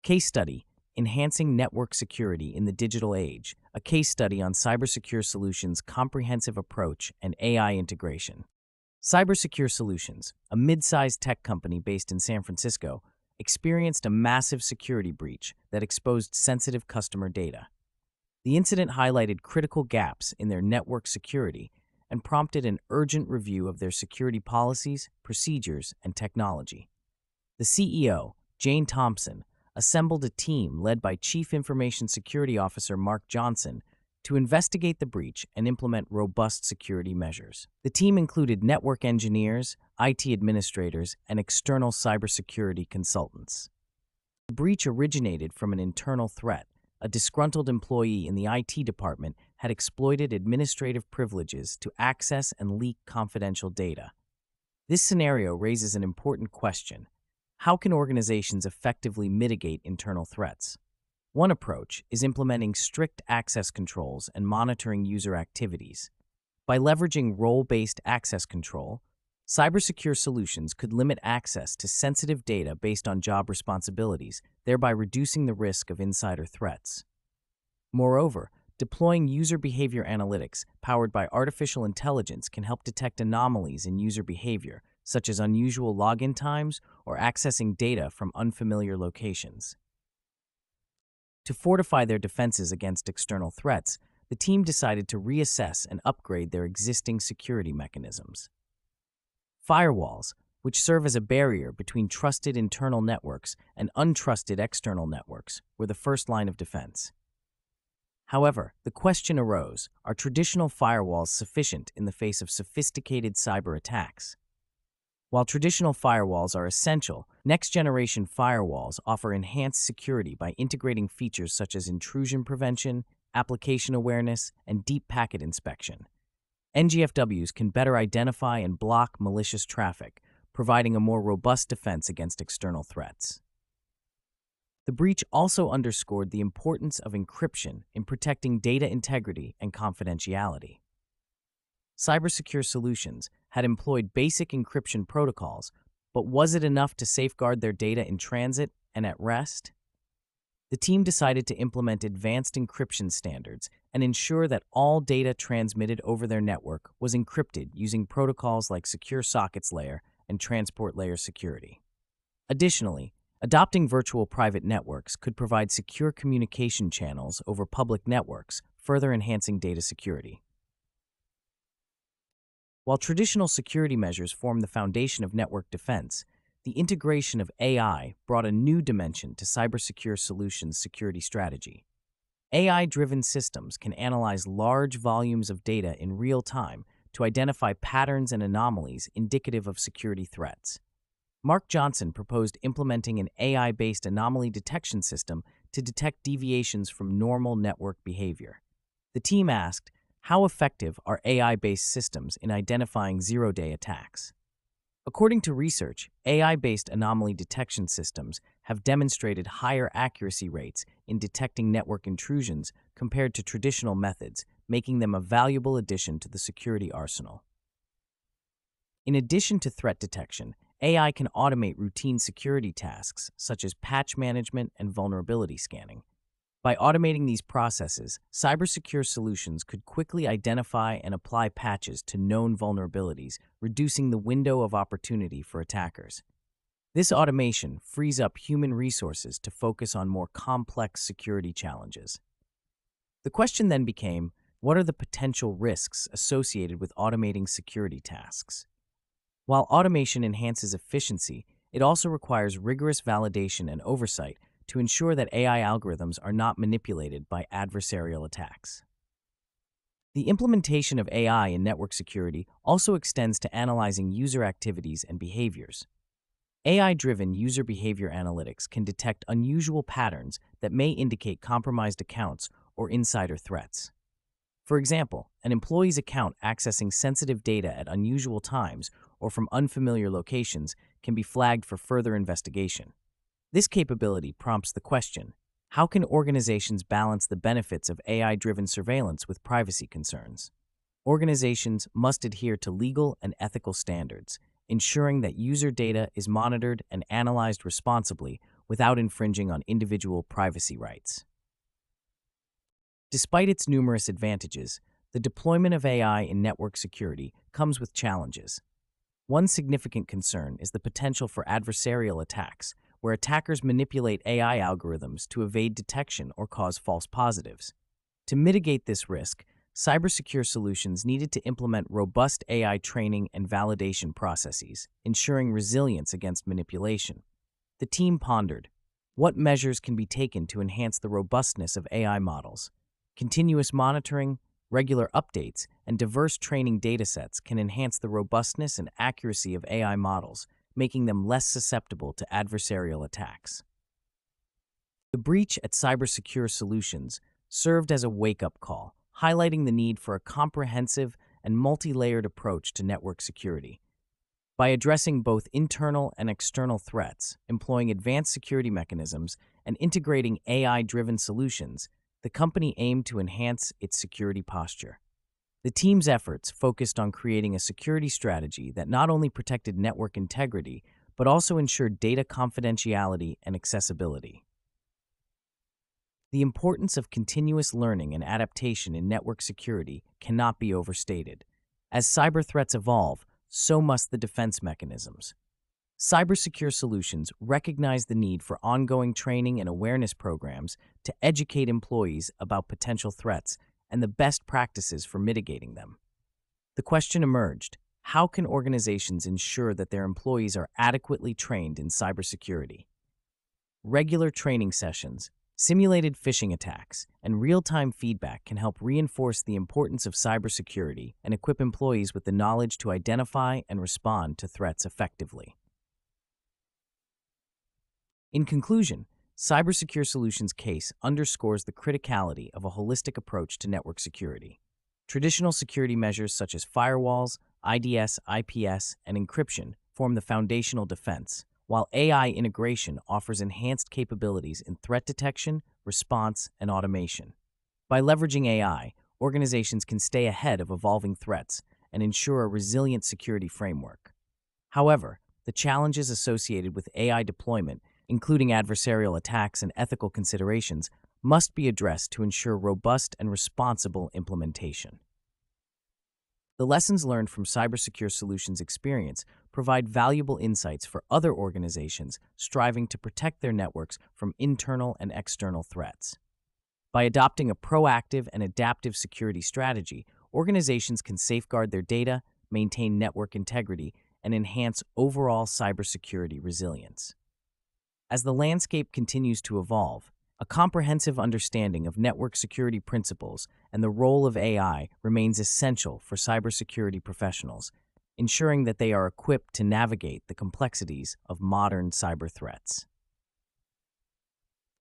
Case study: Enhancing Network Security in the Digital Age, a case study on Cybersecure Solutions' comprehensive approach and AI integration. Cybersecure Solutions, a mid-sized tech company based in San Francisco, experienced a massive security breach that exposed sensitive customer data. The incident highlighted critical gaps in their network security and prompted an urgent review of their security policies, procedures, and technology. The CEO, Jane Thompson, assembled a team led by Chief Information Security Officer Mark Johnson to investigate the breach and implement robust security measures. The team included network engineers, IT administrators, and external cybersecurity consultants. The breach originated from an internal threat. A disgruntled employee in the IT department had exploited administrative privileges to access and leak confidential data. This scenario raises an important question: how can organizations effectively mitigate internal threats? One approach is implementing strict access controls and monitoring user activities. By leveraging role-based access control, cybersecure solutions could limit access to sensitive data based on job responsibilities, thereby reducing the risk of insider threats. Moreover, deploying user behavior analytics powered by artificial intelligence can help detect anomalies in user behavior, such as unusual login times or accessing data from unfamiliar locations. To fortify their defenses against external threats, the team decided to reassess and upgrade their existing security mechanisms. Firewalls, which serve as a barrier between trusted internal networks and untrusted external networks, were the first line of defense. However, the question arose: are traditional firewalls sufficient in the face of sophisticated cyber attacks? While traditional firewalls are essential, next-generation firewalls offer enhanced security by integrating features such as intrusion prevention, application awareness, and deep packet inspection. NGFWs can better identify and block malicious traffic, providing a more robust defense against external threats. The breach also underscored the importance of encryption in protecting data integrity and confidentiality. Cybersecure Solutions had employed basic encryption protocols, but was it enough to safeguard their data in transit and at rest? The team decided to implement advanced encryption standards and ensure that all data transmitted over their network was encrypted using protocols like Secure Sockets Layer and Transport Layer security. Additionally, adopting virtual private networks could provide secure communication channels over public networks, further enhancing data security. While traditional security measures form the foundation of network defense, the integration of AI brought a new dimension to Cybersecure Solutions' security strategy. AI-driven systems can analyze large volumes of data in real time to identify patterns and anomalies indicative of security threats. Mark Johnson proposed implementing an AI-based anomaly detection system to detect deviations from normal network behavior. The team asked, how effective are AI-based systems in identifying zero-day attacks? According to research, AI-based anomaly detection systems have demonstrated higher accuracy rates in detecting network intrusions compared to traditional methods, making them a valuable addition to the security arsenal. In addition to threat detection, AI can automate routine security tasks such as patch management and vulnerability scanning. By automating these processes, Cybersecure Solutions could quickly identify and apply patches to known vulnerabilities, reducing the window of opportunity for attackers. This automation frees up human resources to focus on more complex security challenges. The question then became, what are the potential risks associated with automating security tasks? While automation enhances efficiency, it also requires rigorous validation and oversight to ensure that AI algorithms are not manipulated by adversarial attacks. The implementation of AI in network security also extends to analyzing user activities and behaviors. AI-driven user behavior analytics can detect unusual patterns that may indicate compromised accounts or insider threats. For example, an employee's account accessing sensitive data at unusual times or from unfamiliar locations can be flagged for further investigation. This capability prompts the question, how can organizations balance the benefits of AI-driven surveillance with privacy concerns? Organizations must adhere to legal and ethical standards, ensuring that user data is monitored and analyzed responsibly without infringing on individual privacy rights. Despite its numerous advantages, the deployment of AI in network security comes with challenges. One significant concern is the potential for adversarial attacks, where attackers manipulate AI algorithms to evade detection or cause false positives. To mitigate this risk, cybersecure solutions needed to implement robust AI training and validation processes, ensuring resilience against manipulation. The team pondered, what measures can be taken to enhance the robustness of AI models? Continuous monitoring, regular updates, and diverse training datasets can enhance the robustness and accuracy of AI models, making them less susceptible to adversarial attacks. The breach at Cybersecure Solutions served as a wake-up call, highlighting the need for a comprehensive and multi-layered approach to network security. By addressing both internal and external threats, employing advanced security mechanisms, and integrating AI-driven solutions, the company aimed to enhance its security posture. The team's efforts focused on creating a security strategy that not only protected network integrity, but also ensured data confidentiality and accessibility. The importance of continuous learning and adaptation in network security cannot be overstated. As cyber threats evolve, so must the defense mechanisms. Cybersecure solutions recognize the need for ongoing training and awareness programs to educate employees about potential threats and the best practices for mitigating them. The question emerged, how can organizations ensure that their employees are adequately trained in cybersecurity? Regular training sessions, simulated phishing attacks, and real-time feedback can help reinforce the importance of cybersecurity and equip employees with the knowledge to identify and respond to threats effectively. In conclusion, Cybersecure Solutions' case underscores the criticality of a holistic approach to network security. Traditional security measures such as firewalls, IDS, IPS, and encryption form the foundational defense, while AI integration offers enhanced capabilities in threat detection, response, and automation. By leveraging AI, organizations can stay ahead of evolving threats and ensure a resilient security framework. However, the challenges associated with AI deployment, including adversarial attacks and ethical considerations, must be addressed to ensure robust and responsible implementation. The lessons learned from Cybersecure Solutions' experience provide valuable insights for other organizations striving to protect their networks from internal and external threats. By adopting a proactive and adaptive security strategy, organizations can safeguard their data, maintain network integrity, and enhance overall cybersecurity resilience. As the landscape continues to evolve, a comprehensive understanding of network security principles and the role of AI remains essential for cybersecurity professionals, ensuring that they are equipped to navigate the complexities of modern cyber threats.